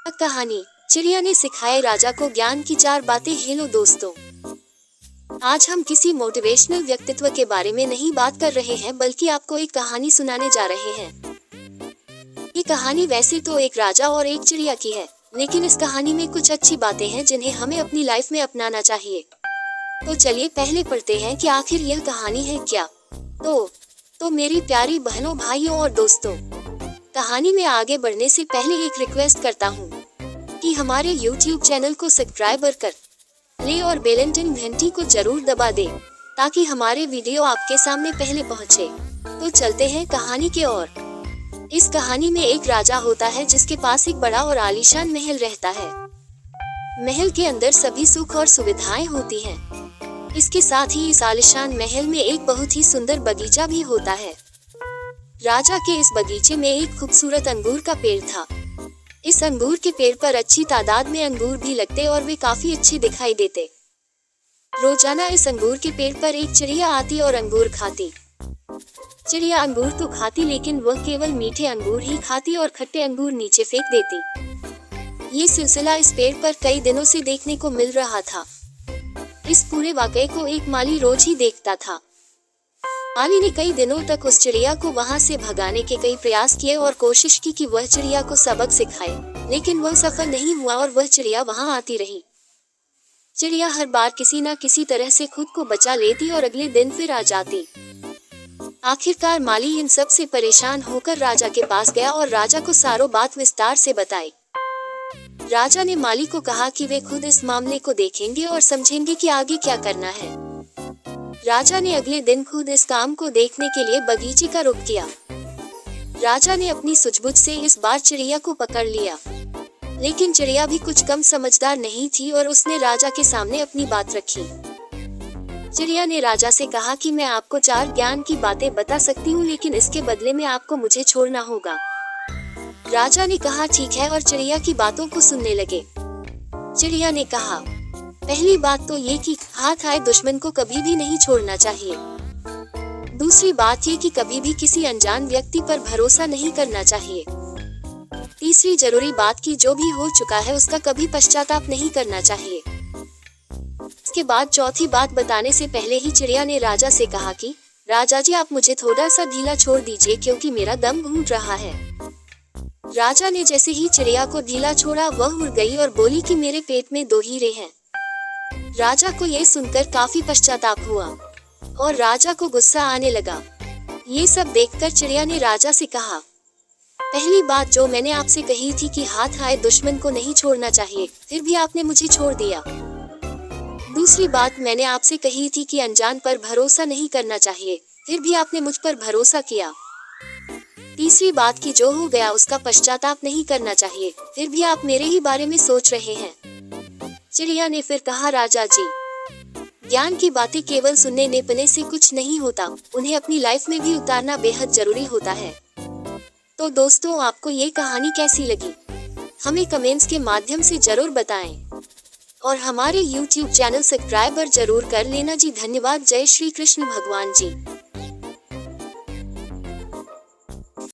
कहानी चिड़िया ने सिखाए राजा को ज्ञान की 4 बातें। हेलो दोस्तों, आज हम किसी मोटिवेशनल व्यक्तित्व के बारे में नहीं बात कर रहे हैं, बल्कि आपको एक कहानी सुनाने जा रहे हैं। ये कहानी वैसे तो एक राजा और एक चिड़िया की है, लेकिन इस कहानी में कुछ अच्छी बातें हैं जिन्हें हमें अपनी लाइफ में अपनाना चाहिए। तो चलिए पहले पढ़ते हैं कि आखिर यह कहानी है क्या। तो मेरी प्यारी बहनों, भाइयों और दोस्तों, कहानी में आगे बढ़ने से पहले एक रिक्वेस्ट करता हूँ कि हमारे YouTube चैनल को सब्सक्राइब कर ले और बेल आइकन घंटी को जरूर दबा दे, ताकि हमारे वीडियो आपके सामने पहले पहुँचे। तो चलते हैं कहानी की ओर। इस कहानी में एक राजा होता है जिसके पास एक बड़ा और आलीशान महल रहता है। महल के अंदर सभी सुख और सुविधाएं होती हैं। इसके साथ ही इस आलीशान महल में एक बहुत ही सुंदर बगीचा भी होता है। राजा के इस बगीचे में एक खूबसूरत अंगूर का पेड़ था। इस अंगूर के पेड़ पर अच्छी तादाद में अंगूर भी लगते और वे काफी अच्छे दिखाई देते। रोजाना इस अंगूर के पेड़ पर एक चिड़िया आती और अंगूर खाती। चिड़िया अंगूर तो खाती, लेकिन वह केवल मीठे अंगूर ही खाती और खट्टे अंगूर नीचे फेंक देती। ये सिलसिला इस पेड़ पर कई दिनों से देखने को मिल रहा था। इस पूरे वाकये को एक माली रोज ही देखता था। माली ने कई दिनों तक उस चिड़िया को वहां से भगाने के कई प्रयास किए और कोशिश की कि वह चिड़िया को सबक सिखाए, लेकिन वह सफल नहीं हुआ और वह चिड़िया वहां आती रही। चिड़िया हर बार किसी न किसी तरह से खुद को बचा लेती और अगले दिन फिर आ जाती। आखिरकार माली इन सब से परेशान होकर राजा के पास गया और राजा को सारी बात विस्तार से बताई। राजा ने माली को कहा कि वे खुद इस मामले को देखेंगे और समझेंगे कि आगे क्या करना है। राजा ने अगले दिन खुद इस काम को देखने के लिए बगीचे का रुख किया। राजा ने अपनी सूझबूझ से इस बार चिड़िया को पकड़ लिया, लेकिन चिड़िया भी कुछ कम समझदार नहीं थी और उसने राजा के सामने अपनी बात रखी। चिड़िया ने राजा से कहा कि मैं आपको 4 ज्ञान की बातें बता सकती हूँ, लेकिन इसके बदले में आपको मुझे छोड़ना होगा। राजा ने कहा ठीक है, और चिड़िया की बातों को सुनने लगे। चिड़िया ने कहा, पहली बात तो ये कि हाथ आए दुश्मन को कभी भी नहीं छोड़ना चाहिए। दूसरी बात ये कि कभी भी किसी अनजान व्यक्ति पर भरोसा नहीं करना चाहिए। तीसरी जरूरी बात कि जो भी हो चुका है उसका कभी पश्चाताप नहीं करना चाहिए। इसके बाद चौथी बात बताने से पहले ही चिड़िया ने राजा से कहा कि राजा जी, आप मुझे थोड़ा सा ढीला छोड़ दीजिए, क्योंकि मेरा दम घुट रहा है। राजा ने जैसे ही चिड़िया को ढीला छोड़ा, वह उड़ गई और बोली कि मेरे पेट में 2 हीरे हैं। राजा को ये सुनकर काफी पश्चाताप हुआ और राजा को गुस्सा आने लगा। ये सब देखकर चिड़िया ने राजा से कहा, पहली बात जो मैंने आपसे कही थी कि हाथ आए दुश्मन को नहीं छोड़ना चाहिए, फिर भी आपने मुझे छोड़ दिया। दूसरी बात मैंने आपसे कही थी कि अनजान पर भरोसा नहीं करना चाहिए, फिर भी आपने मुझ पर भरोसा किया। तीसरी बात कि जो हो गया उसका पश्चाताप नहीं करना चाहिए, फिर भी आप मेरे ही बारे में सोच रहे हैं। चिड़िया ने फिर कहा, राजा जी, ज्ञान की बातें केवल सुनने नेपने से कुछ नहीं होता, उन्हें अपनी लाइफ में भी उतारना बेहद जरूरी होता है। तो दोस्तों, आपको ये कहानी कैसी लगी हमें कमेंट्स के माध्यम से जरूर बताएं, और हमारे YouTube चैनल सब्सक्राइब जरूर कर लेना जी। धन्यवाद। जय श्री कृष्ण भगवान जी।